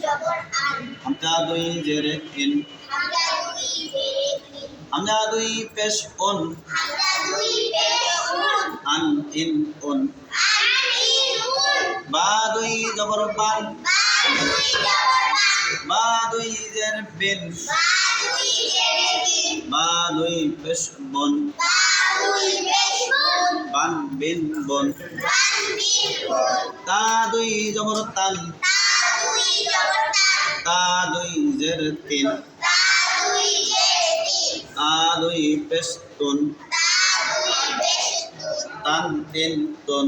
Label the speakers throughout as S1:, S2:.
S1: হামজা দুই জেরে ইন হামজা দুই পেশ উন আন ইন উন বা দুই জবর বান বা দুই জের বিন বা দুই পেশ বন বান বিন বন তা দুই জবর তান তা দুই জের তিন তা দুই পেশ তুন তান তিন তুন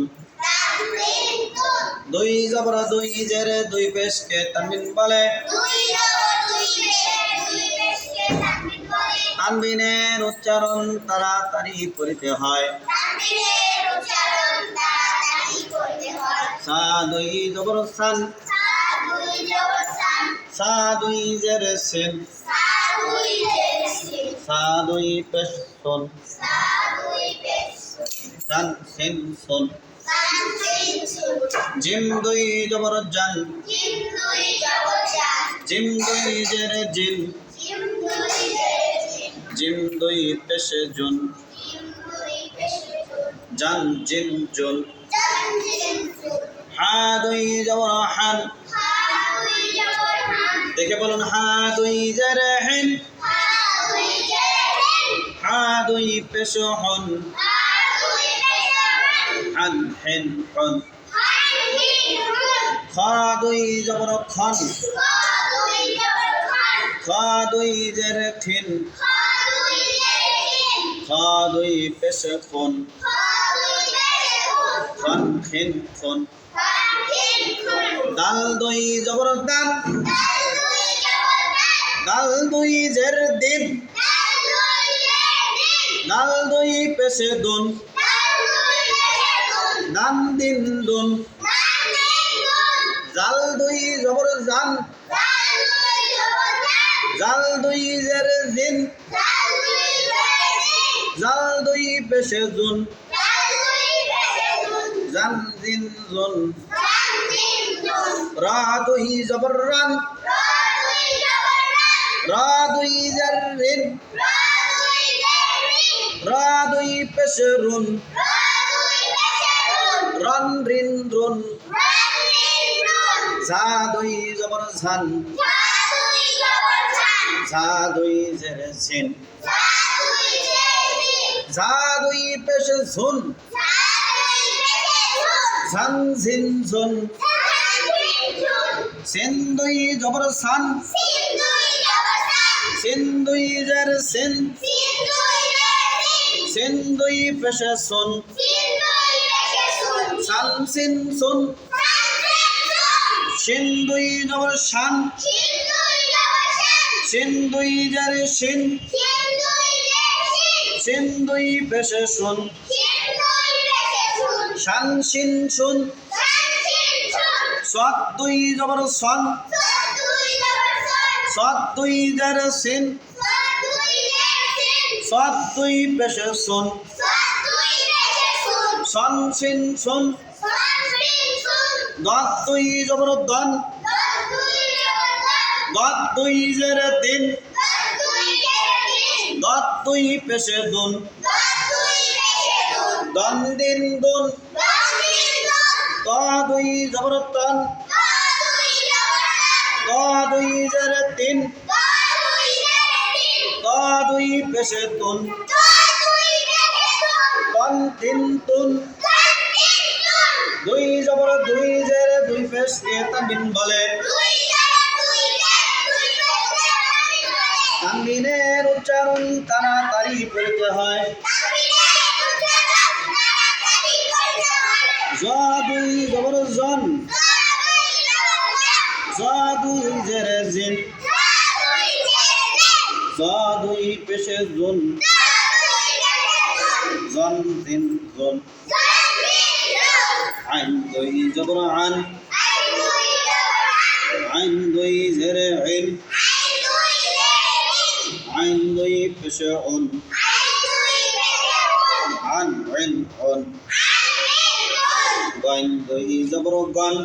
S1: দুই জবর দুই জের দুই পেশকে তানবিন বলে তানবিনের উচ্চারণ তাড়াতাড়ি করিতে হয় সা দুই জবর সান সা দুই জের সিন সা দুই পেশ সুন সান সিন সুন জিম দুই জবর জান জিম দুই জের জিন জিম দুই পেশ জুন জান জিন জুন হা দুই জবর হান দেখে বলুন হা দুই জের হিন হা দুই পেশ হন হান হিন হন খা দুই জবর খন খা দুই জের খিন খা দুই পেশ খন খন খিন খন দাল দুই জবর দান দাল দুই জের দিন দাল দুই পেশ দুন দান দিন দুন জাল দুই জবর জান জাল দুই জের জিন জাল দুই পেশ জুন জান জিন জুন রা দুই জবর রান রা দুই জের রিন রা দুই পেশ রুন রন রিন রুন ঝা দুই জবর ঝান ঝা দুই জের ঝিন ঝা দুই পেশ ঝুন ঝান ঝিন ঝুন সিন দুই জবর সান সিন দুই জের সিন সিন দুই পেশ সুন সান সিন সুন সিন দুই জবর শান সিন দুই জের সিন সিন দুই পেশ সুন শান সিন সুন সাত দুই জবর সন সাত দুই জের সিন সাত দুই পেশ সুন সন সিন সুন দাত দুই জবর দন দাত দুই জের তিন দাত দুই পেশ দুন দন দিন দুন তা দুই জবর তন তা দুই জের তিন তা দুই পেশ তুন তন তিন তুন দুই জবর দুই জের দুই পেশকে তানবিন বলে তানবিনের উচ্চারণ তাড়াতাড়ি করতে হয় জ দুই জবর জন জ দুই জের জিন জ দুই পেশ জুন জন জিন জুন আইন দুই জবর আন আইন দুই জের আইন আইন দুই পেশ উন আন আইন উন গাইন দুই জবর গান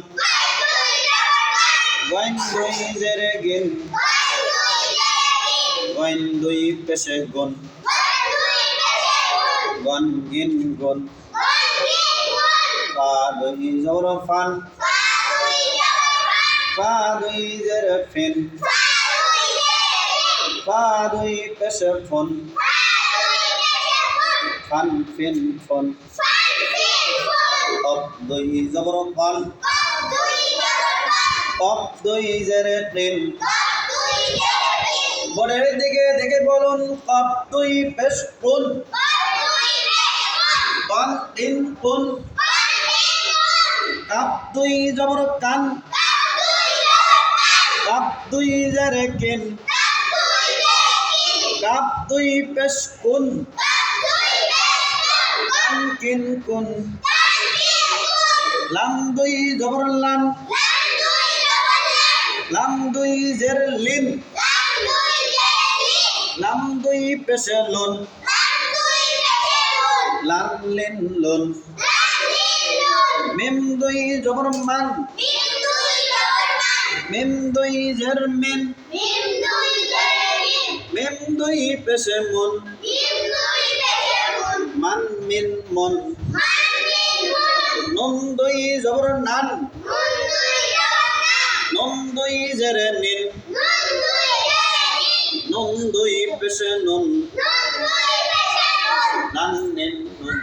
S1: Goin dui zere gin. Goin dui peshe gun. Gun gin gun. Fa dui zoro fan. Fa dui zere fin. Fa dui peshe fun. Fan fin fun. Top dui zoro fan. Top dui zere fin. বোর্ডের দিকে দেখে বলুন কপ দুই পেশ কোন পান তিন কোন কাপ দুই জবর কান কাপ দুই জেরে কিন কাপ দুই পেশ কোন কান কিন কোন লাম দুই জবর লান লাম দুই জের লিন লাম দুই পেশে লুন লাম লিন লুন মিম দুই জবর মান মিম দুই জের মিন মিম দুই পেশে মুন মান মিন মুন নুন দুই জবর নান নুন দুই জের নিন নুন দুই পেশে নুন নান নিন নুন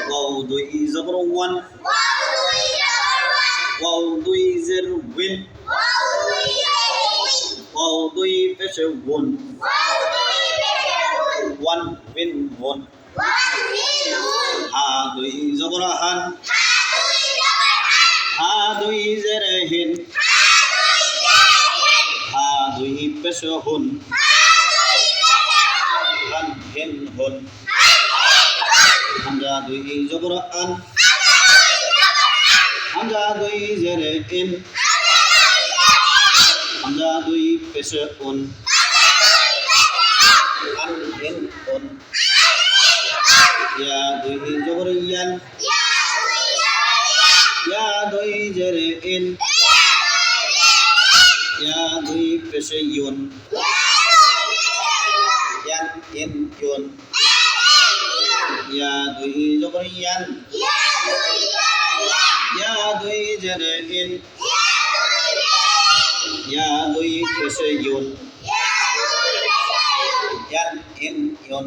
S1: ওয়াও দুই জবর ওয়ান ওয়াও দুই জের উইন ওয়াও দুই পেশে ওয়ান ওয়ান উইন ওয়ান হা দুই জবর হান হা দুই জের হিন হা দুই পেশে হুন হান হিন হুন হামজা দুই জবর আন হামজা দুই জের ইন হামজা দুই পেশে উন আন হিন উন ইয়া দুই জবর ইয়ান ইয়া দুই জের ইন ইয়া দুই পেশে ইউন ইয়ান ইন ইউন ইয়া দুই জবর ইয়ান ইয়া দুই জের ইন ইয়া দুই পেশে ইউন ইয়ান ইন ইউন